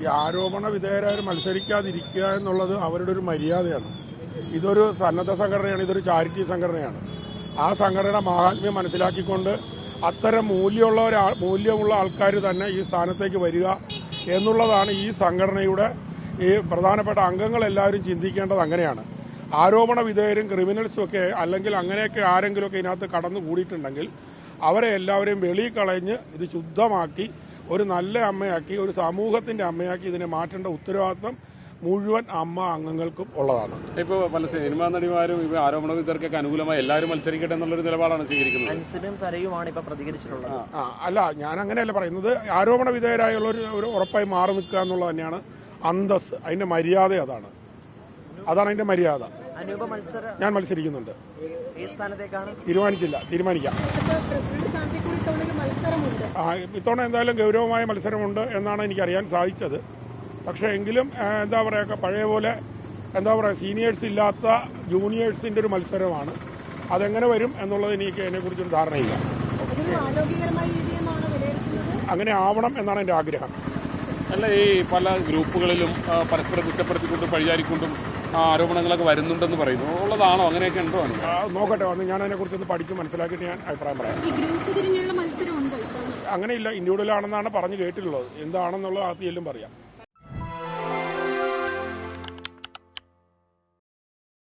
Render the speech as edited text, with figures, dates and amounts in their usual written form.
ഈ ആരോപണ വിധേയരായി മത്സരിക്കാതിരിക്കുക എന്നുള്ളത് അവരുടെ ഒരു മര്യാദയാണ്. ഇതൊരു സന്നദ്ധ സംഘടനയാണ്, ഇതൊരു ചാരിറ്റി സംഘടനയാണ്. ആ സംഘടനയുടെ മാഹാത്മ്യം മനസ്സിലാക്കിക്കൊണ്ട് അത്തരം മൂല്യമുള്ള ആൾക്കാർ തന്നെ ഈ സ്ഥാനത്തേക്ക് വരിക എന്നുള്ളതാണ് ഈ സംഘടനയുടെ ഈ പ്രധാനപ്പെട്ട അംഗങ്ങളെല്ലാവരും ചിന്തിക്കേണ്ടത്. അങ്ങനെയാണ്. ആരോപണ വിധേയരും ക്രിമിനൽസും ഒക്കെ അല്ലെങ്കിൽ അങ്ങനെയൊക്കെ ആരെങ്കിലുമൊക്കെ ഇതിനകത്ത് കടന്നു കൂടിയിട്ടുണ്ടെങ്കിൽ അവരെ എല്ലാവരെയും വെളിയിൽ കളഞ്ഞ് ഇത് ശുദ്ധമാക്കി ഒരു നല്ല അമ്മയാക്കി, ഒരു സമൂഹത്തിന്റെ അമ്മയാക്കി ഇതിനെ മാറ്റേണ്ട ഉത്തരവാദിത്വം മുഴുവൻ അംഗങ്ങൾക്കും ഉള്ളതാണ്. ഇപ്പോൾ പല സിനിമാ നടിമാരും ഇവ ആരോപണ വിധേയർക്കൊക്കെ അനുകൂലമായി എല്ലാവരും മത്സരിക്കട്ടെ എന്നുള്ളൊരു നിലപാടാണ് സ്വീകരിക്കുന്നത്. പ്രതികരിച്ചിട്ടുള്ളത്. അല്ല, ഞാൻ അങ്ങനെയല്ല പറയുന്നത്. ആരോപണ വിധേയരായുള്ളൊരു ഉറപ്പായി മാറി നിൽക്കുക എന്നുള്ളത് തന്നെയാണ് അന്തസ്. അതിന്റെ മര്യാദ അതാണ് അതിന്റെ മര്യാദ. ഞാൻ മത്സരിക്കുന്നുണ്ട്. തീരുമാനിക്കാം. ഇത്തവണ എന്തായാലും ഗൗരവമായ മത്സരമുണ്ട് എന്നാണ് എനിക്കറിയാൻ സാധിച്ചത്. പക്ഷേ എങ്കിലും എന്താ പറയുക, പഴയ പോലെ സീനിയേഴ്സ് ഇല്ലാത്ത ജൂനിയേഴ്സിന്റെ ഒരു മത്സരമാണ്. അതെങ്ങനെ വരും എന്നുള്ളത് എനിക്ക് അതിനെക്കുറിച്ചൊരു ധാരണയില്ല. അങ്ങനെ ആവണം എന്നാണ് എൻ്റെ ആഗ്രഹം. അല്ല, ഈ പല ഗ്രൂപ്പുകളിലും പരസ്പരം കുറ്റപ്പെടുത്തിക്കൊണ്ടും പഴിചാരിക്കൊണ്ടും ആരോപണങ്ങളൊക്കെ വരുന്നുണ്ടെന്ന് പറയുന്നു. ഉള്ളതാണോ? അങ്ങനെയൊക്കെ ഉണ്ടോ? നോക്കട്ടെ, വന്ന് ഞാൻ അതിനെക്കുറിച്ചൊന്ന് പഠിച്ച് മനസ്സിലാക്കിയിട്ട് ഞാൻ അഭിപ്രായം പറയാം. അങ്ങനെയില്ല, ഇൻഡിവിജ്വൽ ആണെന്നാണ് പറഞ്ഞു കേട്ടിട്ടുള്ളത്. എന്താണെന്നുള്ളത് ആദ്യം പറയാം.